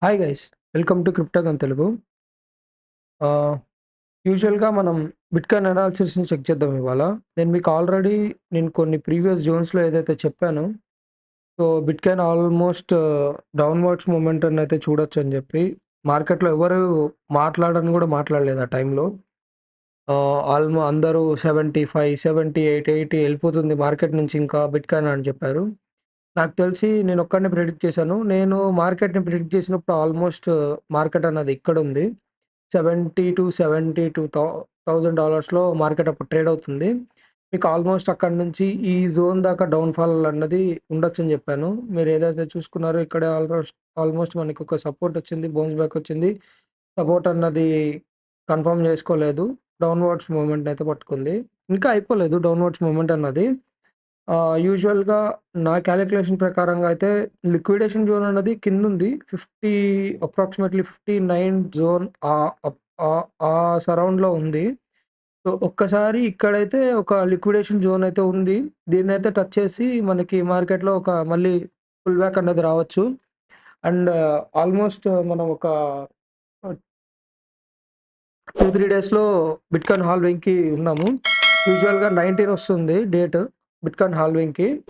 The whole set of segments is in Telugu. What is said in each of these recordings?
Hi guys, welcome to Cryptogun Telugu. Ah, యూజువల్‌గా మనం బిట్‌కాయిన్ అనాలిసిస్‌ని చెక్ చేద్దాం ఇవాళ. నేను కొన్ని ప్రీవియస్ జోన్స్‌లో ఏదైతే చెప్పానో, సో, బిట్‌కాయిన్ ఆల్మోస్ట్ డౌన్‌వర్డ్స్ మొమెంటమ్‌ని అయితే చూడొచ్చని చెప్పి, మార్కెట్‌లో ఎవరు మాట్లాడను కూడా మాట్లాడలేదు ఆ టైంలో. అందరూ 75, 78, 80 ఎళ్ళిపోతుంది మార్కెట్ నుంచి ఇంకా బిట్‌కాయిన్ అని చెప్పారు. నాకు తెలిసి నేనొక్కడినే ప్రిడిక్ట్ చేశాను. నేను మార్కెట్‌ని ప్రిడిక్ట్ చేసినప్పుడు ఆల్మోస్ట్ మార్కెట్ అన్నది ఇక్కడుంది. 70,000 డాలర్స్‌లో మార్కెట్ అప్పుడు ట్రేడ్ అవుతుంది. మీకు ఆల్మోస్ట్ అక్కడి నుంచి ఈ జోన్ దాకా డౌన్‌ఫాల్ అన్నది ఉండొచ్చని జెప్పాను. మీరు ఏదైతే చూసుకున్నారో ఇక్కడే ఆల్మోస్ట్ మనకొక సపోర్ట్ వచ్చింది. బౌన్స్ బ్యాక్ వచ్చింది. సపోర్ట్ అన్నది కన్ఫర్మ్ జేసుకోలేదు. డౌన్‌వర్డ్స్ మూవ్‌మెంట్‌నయితే పట్టుకుంది. ఇంకా అయిపోలేదు డౌన్‌వర్డ్స్ మూవ్‌మెంట్ అన్నది. యూజువల్‌గా నా కాలిక్యులేషన్ ప్రకారంగా అయితే లిక్విడేషన్ జోన్ అన్నది కిందుంది. 50 అప్రాక్సిమేట్‌లీ 59 జోన్ ఆ సరౌండ్‌లో ఉంది. సో, ఒక్కసారి ఇక్కడైతే ఒక లిక్విడేషన్ జోన్ అయితే ఉంది. దీన్నైతే టచ్ చేసి మనకి మార్కెట్‌లో ఒక మళ్ళీ పుల్ బ్యాక్ అనేది రావచ్చు. అండ్ ఆల్మోస్ట్ మనం ఒక 2, 3 డేస్‌లో బిట్‌కాయిన్ హాల్వింగ్‌కి ఉన్నాము. యూజువల్‌గా 19 వస్తుంది డేట్ బిట్‌కాయిన్ హాల్వింగ్‌కి.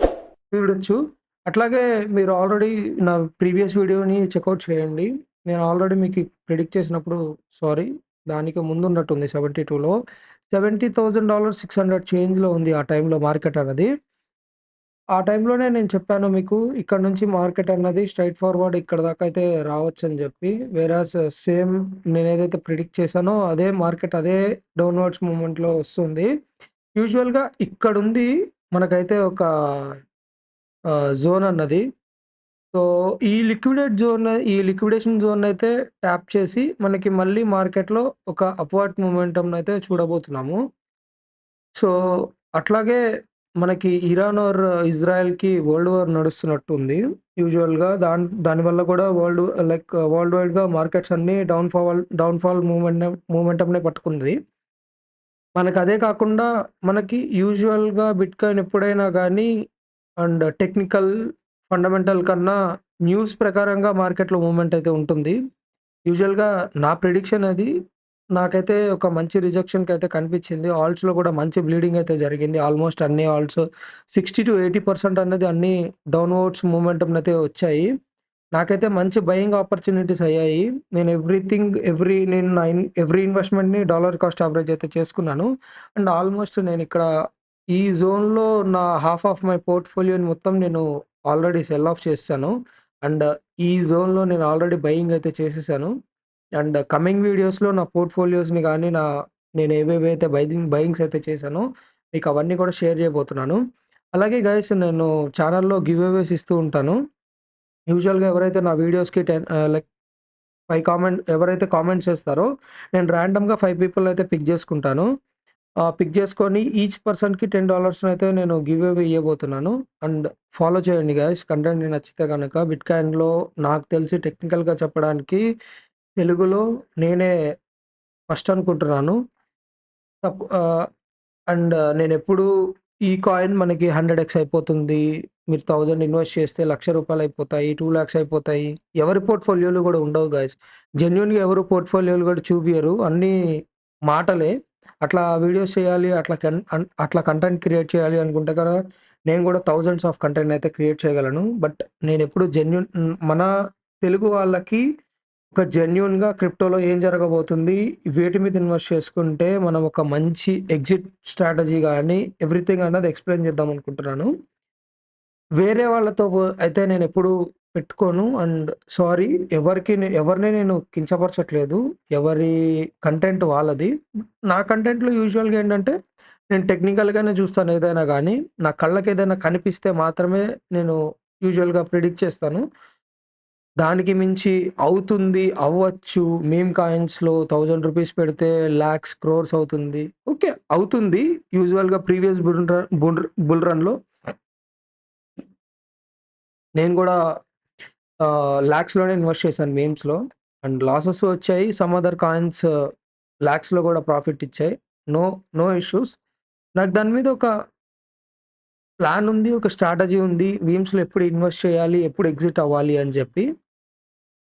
చూడొచ్చు. అట్లాగే మీరు ఆల్రెడీ నా ప్రీవియస్ వీడియోని చెకౌట్ చేయండి. నేను ఆల్రెడీ మీకు ప్రిడిక్ట్ చేసినప్పుడు సారీ దానికి ముందున్నట్టుంది 72లో. $70,000 600 చేంజ్‌లో ఉంది ఆ టైంలో మార్కెట్ అన్నది. ఆ టైంలోనే నేను చెప్పాను మీకు ఇక్కడ నుంచి మార్కెట్ అన్నది స్ట్రెయిట్ ఫార్వర్డ్ ఇక్కడి దాకా అయితే రావచ్చని జెప్పి. వేరాస్ సేమ్ నేనేదైతే ప్రిడిక్ట్ చేశానో అదే మార్కెట్ అదే డౌన్‌వర్డ్స్ మూవ్‌మెంట్‌లో వస్తుంది. యూజువల్‌గా ఇక్కడుంది మనకైతే ఒక జోన్ అన్నది. సో, ఈ లిక్విడేషన్ జోన్‌నయితే ట్యాప్ చేసి, మనకి మళ్ళీ మార్కెట్‌లో ఒక అప్‌వర్డ్ మొమెంటమ్‌నయితే చూడబోతున్నాము. సో, అట్లాగే మనకి ఇరాన్ ఆర్ ఇజ్రాయెల్‌కి వరల్డ్ వార్ నడుస్తున్నట్టుంది. యూజువల్‌గా దానివల్ల కూడా వరల్డ్ వైడ్‌గా మార్కెట్స్ అన్నీ డౌన్‌ఫాల్ మూవ్‌మెంటమ్‌నే పట్టుకుంది. మనకదే కాకుండా మనకి యూజువల్‌గా బిట్‌కాయిన్ ఎప్పుడైనా గానీ టెక్నికల్ ఫండమెంటల్ కన్నా న్యూస్ ప్రకారంగా మార్కెట్‌లో మూవ్‌మెంట్ అయితే ఉంటుంది. యూజువల్‌గా నా ప్రిడిక్షన్ అది. నాకైతే ఒక మంచి రిజెక్షన్‌కైతే కనిపించింది. ఆల్ట్స్‌లో కూడా మంచి బ్లీడింగ్ అయితే జరిగింది. ఆల్మోస్ట్ అన్ని ఆల్ట్స్ 60-80% అనేది అన్నీ డౌన్‌వర్డ్స్ మూవ్‌మెంటమ్‌నైతే వచ్చాయి. నాకైతే మంచి బయింగ్ ఆపర్చునిటీస్ అయ్యాయి. నేను ఎవ్రీ ఇన్వెస్ట్‌మెంట్‌ని డాలర్ కాస్ట్ యావరేజ్ అయితే చేసుకున్నాను. అండ్ ఆల్మోస్ట్ నేనిక్కడ ఈ జోన్‌లో నా హాఫ్ ఆఫ్ మై పోర్ట్‌ఫోలియోని మొత్తం నేను ఆల్రెడీ సెల్ ఆఫ్ చేసేసాను. అండ్ ఈ జోన్‌లో నేను ఆల్రెడీ బయింగ్ అయితే చేసేసాను. అండ్ కమింగ్ వీడియోస్‌లో నా పోర్ట్‌ఫోలియోస్‌ని గాని, నేను ఏవేవైతే బయింగ్స్ అయితే చేశానో, మీకు అవన్నీ కూడా షేర్ చేయబోతున్నాను. అలాగే గైస్ నేను ఛానెల్‌లో గివ్ అవేస్ ఇస్తూ ఉంటాను. యూజువల్‌గా ఎవరైతే నా వీడియోస్‌కి 5 ఎవరైతే కామెంట్స్ చేస్తారో, నేను ర్యాండమ్‌గా 5 పీపుల్‌నయితే పిక్ చేసుకుంటాను. పిక్ చేసుకొని ఈచ్ పర్సన్‌కి $10 అయితే నేను గివ్ అవే ఇయ్యబోతున్నాను. అండ్ ఫాలో చేయండి గైస్ కంటెంట్ నచ్చితే గనక. బిట్‌కాయిన్‌లో నాకు తెలిసి టెక్నికల్‌గా చెప్పడానికి తెలుగులో నేనే ఫస్ట్ అనుకుంటున్నాను. తప్ ఆహ్, అండ్ నేనెప్పుడు ఈ కాయిన్ మనకి 100x అయిపోతుంది. మీరు 1000 ఇన్వెస్ట్ చేస్తే రూ. 1,00,000 అయిపోతాయి. 2,00,000 అయిపోతాయి. ఎవరి పోర్ట్‌ఫోలియోలు గూడా ఉండవు గైస్. జెన్యూన్‌గా ఎవరు పోర్ట్‌ఫోలియోలు గూడా చూపియరు. అన్నీ మాటలే. అట్లా వీడియోస్ చేయాలి, అట్లా కంటెంట్ క్రియేట్ చేయాలి అనుకుంటే గదా, నేను గూడా థౌసండ్స్ ఆఫ్ కంటెంట్ అయితే క్రియేట్ చేయగలను. బట్ నేనెప్పుడు మన తెలుగు వాళ్ళకి ఒక జెన్యూన్‌గా క్రిప్టోలో ఏం జరగబోతుంది? వేటి మీద ఇన్వెస్ట్ చేసుకుంటే మనం ఒక మంచి ఎగ్జిట్ స్ట్రాటజీ గాని, ఎవ్రీథింగ్ అన్నది ఎక్స్‌ప్లెయిన్ చేద్దాం అనుకుంటున్నాను. వేరే వాళ్ళతో అయితే నేనెప్పుడు పెట్టుకోను. అండ్ సారీ ఎవరిని నేను కించపరచట్లేదు. ఎవరి కంటెంట్ వాళ్ళది. నా కంటెంట్‌లో యూజువల్‌గా ఏంటంటే, నేను టెక్నికల్‌గానే చూస్తాను ఏదైనా గానీ, నా కళ్ళకేదైనా కనిపిస్తే మాత్రమే నేను యూజువల్‌గా ప్రిడిక్ట్ చేస్తాను. దానికి మించి అవుతుంది, అవ్వచ్చు. మీమ్ కాయిన్స్‌లో రూ. 1000 పెడితే లాక్స్, క్రోర్స్ అవుతుంది. ఓకే. అవుతుంది. యూజువల్‌గా ప్రీవియస్ బుల్ రన్‌లో నేను గూడా లాక్స్‌లోనే ఇన్వెస్ట్ చేశాను మీమ్స్‌లో. అండ్ లాసెస్ వచ్చాయి. సమ్ అదర్ కాయిన్స్ లాక్స్‌లో గూడా ప్రాఫిట్ ఇచ్చాయి. No, no issues. నాకు దాని మీద ఒక ప్లాన్ ఉంది. ఒక స్ట్రాటజీ ఉంది. మీమ్స్‌లో ఎప్పుడు ఇన్వెస్ట్ చేయాలి, ఎప్పుడు ఎగ్జిట్ అవ్వాలి అని జెప్పి.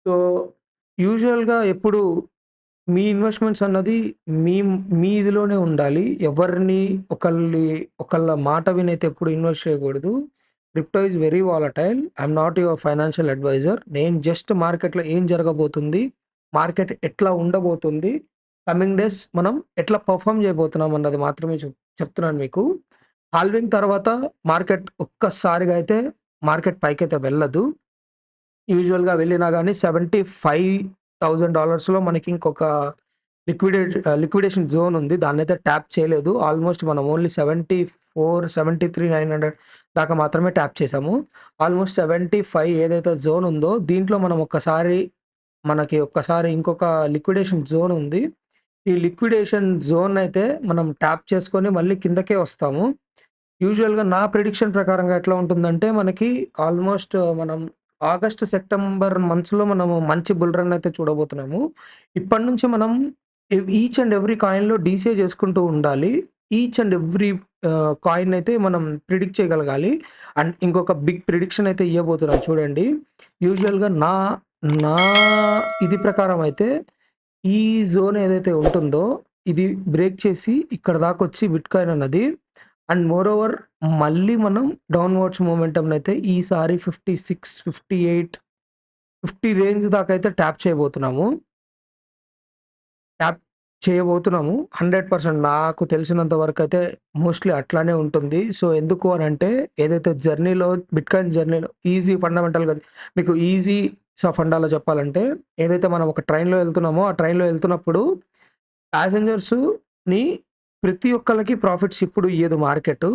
సో, యూజువల్‌గా ఎప్పుడు మీ ఇన్వెస్ట్‌మెంట్స్ అన్నది మీ మీ ఇదిలోనే ఉండాలి. ఎవరిని ఒకళ్ళ మాట వినైతే ఎప్పుడు ఇన్వెస్ట్ చేయకూడదు. Crypto is very volatile. I'm not your financial advisor. నేను జస్ట్ మార్కెట్‌లో ఏం జరగబోతుంది? మార్కెట్ ఎట్లా ఉండబోతుంది? కమింగ్ డేస్ మనం ఎట్లా పెర్ఫార్మ్ చేయబోతున్నాం అన్నది మాత్రమే చెప్తున్నాను మీకు. హాల్వింగ్ తర్వాత మార్కెట్ ఒక్కసారిగా అయితే మార్కెట్ పైకైతే వెళ్ళదు. యూజువల్‌గా వెళ్ళినా గాని $75,000లో మనకి ఇంకొక లిక్విడేషన్ జోన్ ఉంది. దాన్నైతే ట్యాప్ చేయలేదు. ఆల్‌మోస్ట్ మనం ఓన్లీ 74, 73,900 దాకా మాత్రమే ట్యాప్ చేసాము. ఆల్‌మోస్ట్ 75 ఏదైతే జోన్ ఉందో దీంట్లో మనం ఒక్కసారి ఇంకొక లిక్విడేషన్ జోన్ ఉంది. ఈ లిక్విడేషన్ జోన్ అయితే మనం ట్యాప్ చేసుకొని మళ్ళీ కిందకే వస్తాము. యూజువల్‌గా నా ప్రిడిక్షన్ ప్రకారంగా ఎట్లా ఉంటుందంటే మనకి ఆల్‌మోస్ట్ మనం ఆగస్ట్, సెప్టెంబర్ మంత్స్‌లో మనము మంచి బుల్ రన్ అయితే చూడబోతున్నాము. ఇప్పటి నుంచి మనం ఈచ్ అండ్ ఎవ్రీ కాయిన్‌లో డీసీఏ చేసుకుంటూ ఉండాలి. ఈచ్ అండ్ ఎవ్రీ కాయిన్ అయితే మనం ప్రిడిక్ట్ చేయగలగాలి. అండ్ ఇంకొక బిగ్ ప్రిడిక్షన్ అయితే ఇయ్యబోతున్నాను చూడండి. యూజువల్‌గా నా ఇది ప్రకారం అయితే ఈ జోన్ ఏదైతే ఉంటుందో ఇది బ్రేక్ చేసి ఇక్కడ దాకొచ్చి బిట్‌కాయిన్ అన్నది అండ్ మోరోవర్ మళ్ళీ మనం డౌన్‌వర్డ్స్ మొమెంటమ్‌నయితే ఈసారి 56, 58, 50 రేంజ్ దాకా అయితే ట్యాప్ చేయబోతున్నాము. ట్యాప్ చేయబోతున్నాము. 100% నాకు తెలిసినంత వరకైతే మోస్ట్‌లీ అట్లానే ఉంటుంది. సో, ఎందుకు అనంటే ఏదైతే బిట్‌కాయిన్ జర్నీలో ఈజీ ఫండమెంటల్‌గా మీకు ఫండాలో చెప్పాలంటే ఏదైతే మనం ఒక ట్రైన్‌లో వెళ్తున్నామో, ఆ ట్రైన్‌లో వెళ్తున్నప్పుడు ప్యాసింజర్స్‌ని ప్రతి ఒక్కళ్ళకి ప్రాఫిట్స్ ఇప్పుడు ఇయ్యదు మార్కెటు.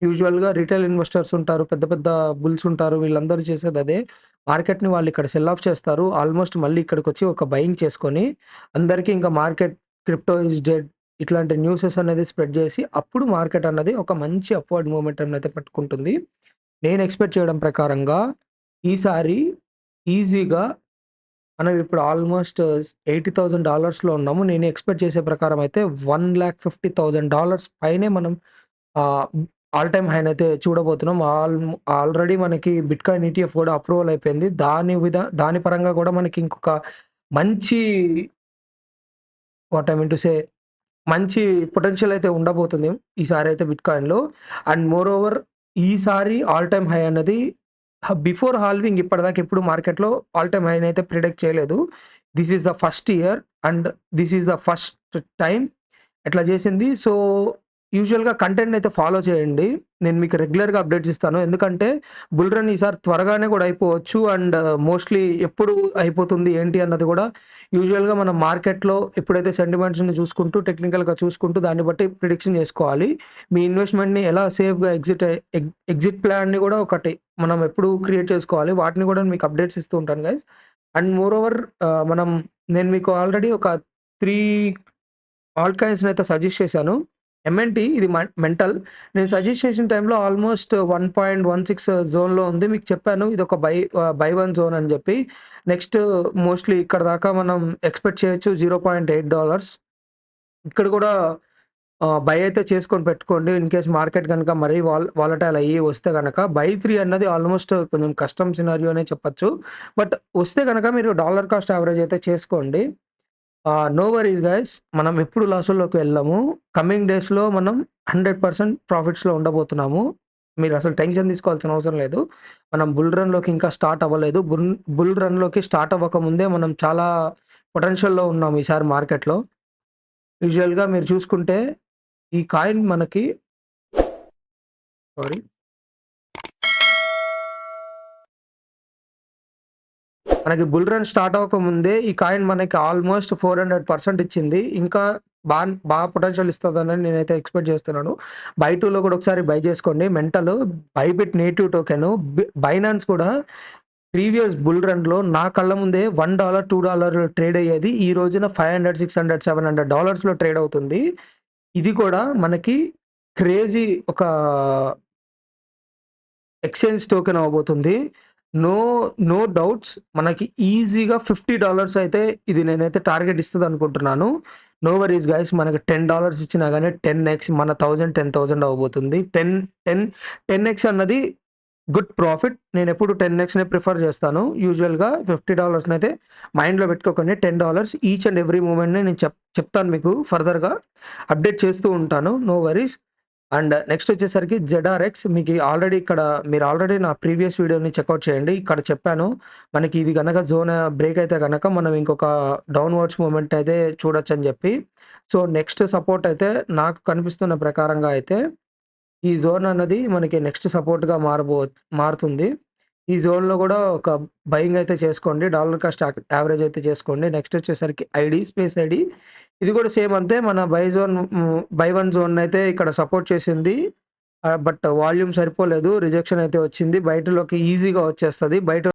యూజువల్‌గా రిటైల్ ఇన్వెస్టర్స్ ఉంటారు. పెద్ద పెద్ద బుల్స్ ఉంటారు. వీళ్ళందరూ చేసేదదే. మార్కెట్‌ని వాళ్ళిక్కడ సెల్ ఆఫ్ చేస్తారు. ఆల్‌మోస్ట్ మళ్ళీ ఇక్కడికొచ్చి ఒక బయింగ్ చేసుకొని, అందరికీ ఇంకా మార్కెట్ క్రిప్టో ఈస్ డెడ్ ఇట్లాంటి న్యూసెస్ అనేది స్ప్రెడ్ చేసి, అప్పుడు మార్కెట్ అన్నది ఒక మంచి అప్‌వర్డ్ మొమెంటమ్‌నయితే పట్టుకుంటుంది. నేను ఎక్స్‌పెక్ట్ చేయడం ప్రకారంగా ఈసారి ఈజీగా మనం ఇప్పుడు ఆల్‌మోస్ట్ $80,000లో ఉన్నాము. నేను ఎక్స్‌పెక్ట్ చేసే ప్రకారం అయితే $1,50,000 పైనే మనం ఆహ్, ఆల్ టైమ్ హైనయితే చూడబోతున్నాం. ఆల్రెడీ మనకి బిట్‌కాయిన్ ఈటీఎఫ్ కూడా అప్రూవల్ అయిపోయింది. దాని పరంగా కూడా మనకి ఇంకొక మంచి what I mean to say మంచి పొటెన్షియల్ అయితే ఉండబోతుంది ఈసారైతే బిట్‌కాయిన్‌లో. అండ్ మోరోవర్ ఈసారి ఆల్ టైమ్ హై అన్నది బిఫోర్ హాల్వింగ్ ఇప్పటిదాకా ఎప్పుడు మార్కెట్‌లో ఆల్ టైమ్ హైనయితే ప్రిడిక్ట్ చేయలేదు. This is the first year and this is the first time ఇట్లా చేసింది. సో, యూజువల్‌గా కంటెంట్‌ని అయితే ఫాలో చేయండి. నేను మీకు రెగ్యులర్‌గా అప్డేట్స్ ఇస్తాను. ఎందుకంటే బుల్ రన్ ఈసారి త్వరగానే కూడా అయిపోవచ్చు. అండ్ మోస్ట్‌లీ ఎప్పుడు అయిపోతుంది ఏంటి అన్నది కూడా యూజువల్‌గా మనం మార్కెట్‌లో ఎప్పుడైతే సెంటిమెంట్స్‌ని చూసుకుంటూ, టెక్నికల్‌గా చూసుకుంటూ దాన్ని బట్టి ప్రిడిక్షన్ చేసుకోవాలి. మీ ఇన్వెస్ట్‌మెంట్‌ని ఎలా సేఫ్‌గా ఎగ్జిట్ ప్లాన్‌ని కూడా ఒకటి మనం ఎప్పుడు క్రియేట్ చేసుకోవాలి. వాటిని కూడా మీకు అప్డేట్స్ ఇస్తూ ఉంటాను గైస్. అండ్ మోరోవర్ నేను మీకు ఆల్రెడీ ఒక 3 ఆల్ట్ కాయిన్స్‌నయితే సజెస్ట్ చేశాను. ఎంఎన్‌టి ఇది మెంటల్. నేను సజెస్ట్ చేసిన టైంలో ఆల్మోస్ట్ 1.16 జోన్‌లో ఉంది. మీకు చెప్పాను ఇదొక బై వన్ జోన్ అని జెప్పి. నెక్స్ట్ మోస్ట్‌లీ ఇక్కడ దాకా మనం ఎక్స్‌పెక్ట్ చేయొచ్చు $0.8 ఇక్కడ కూడా బై అయితే చేసుకొని పెట్టుకోండి. ఇన్‌కేస్ మార్కెట్ గనుక మరీ వాలటైల్ అయ్యి వస్తే గనక బై 3 అన్నది ఆల్మోస్ట్ కొంచెం కష్టం సినారియోనే చెప్పొచ్చు. బట్ వస్తే గనక మీరు డాలర్ కాస్ట్ యావరేజ్ అయితే చేసుకోండి. No worries guys. మనం ఎప్పుడు లాసుల్లోకి వెళ్ళము. కమింగ్ డేస్‌లో మనం 100% ప్రాఫిట్స్‌లో ఉండబోతున్నాము. మీరసలు టెన్షన్ తీసుకోవాల్సిన అవసరం లేదు. మనం బుల్ రన్‌లోకి ఇంకా స్టార్ట్ అవ్వలేదు. బుల్ రన్‌లోకి స్టార్ట్ అవ్వకముందే మనం చాలా పొటెన్షియల్‌లో ఉన్నాం ఈసారి మార్కెట్‌లో. యూజువల్‌గా మీరు చూసుకుంటే ఈ కాయిన్ మనకి సారీ. మనకి బుల్ రన్ స్టార్ట్ అవ్వకముందే ఈ కాయిన్ మనకి ఆల్మోస్ట్ 400% ఇచ్చింది. ఇంకా బాగా పొటెన్షియల్ ఇస్తదని నేనైతే ఎక్స్‌పెక్ట్ చేస్తున్నాను. బై 2లో కూడా ఒకసారి బై చేసుకోండి. బైబిట్ నేటివ్ టోకెను బైనాన్స్ కూడా ప్రీవియస్ బుల్ రన్‌లో నా కళ్ళ ముందే $1, $2 ట్రేడ్ అయ్యేది. ఈ రోజున $500, $600, $700 ట్రేడ్ అవుతుంది. ఇది కూడా మనకి క్రేజీ ఒక ఎక్స్‌చేంజ్ టోకెన్ అవ్వబోతుంది. నో, నో డౌట్స్ మనకి ఈజీగా $50 అయితే ఇది నేనైతే టార్గెట్ ఇస్తదనుకుంటున్నాను. నో వరీస్ గైస్ మనకి $10 ఇచ్చినా గాని 10x మన 1000 అవ్వబోతుంది. 10 10 10x అన్నది గుడ్ ప్రాఫిట్. నేనెప్పుడు 10x ప్రిఫర్ చేస్తాను. యూజువల్‌గా $50 మైండ్‌లో పెట్టుకోకండి. $10 ఈచ్ అండ్ ఎవ్రీ మూమెంట్‌ని నేను చెప్తాను మీకు ఫర్దర్‌గా అప్డేట్ చేస్తూ ఉంటాను. No worries. అండ్ నెక్స్ట్ వచ్చేసరికి జెడ్ఆర్ఎక్స్ మీకు మీరు ఆల్రెడీ నా ప్రీవియస్ వీడియోని చెక్‌ఔట్ చేయండి. ఇక్కడ చెప్పాను. మనకి ఇది గనక జోన్ బ్రేక్ అయితే గనక మనం ఇంకొక డౌన్‌వర్డ్స్ మూవ్‌మెంట్ అయితే చూడొచ్చని చెప్పి. సో, నెక్స్ట్ సపోర్ట్ అయితే నాకు కనిపిస్తున్న ప్రకారంగా అయితే ఈ జోన్ అన్నది మనకి నెక్స్ట్ సపోర్ట్‌గా మారుతుంది. ఈ జోన్‌లో గూడా ఒక బయింగ్ అయితే చేసుకోండి. డాలర్ కాస్ట్ యావరేజ్ అయితే చేసుకోండి. నెక్స్ట్ వచ్చేసరికి స్పేస్ ఐడీ ఇది గూడా సేమ్ అంతే. మన బై వన్ జోన్ అయితే ఇక్కడ సపోర్ట్ చేసింది. బట్ వాల్యూమ్ సరిపోలేదు. రిజెక్షన్ అయితే వచ్చింది. బయటలోకి ఈజీగా వచ్చేస్తది. బయట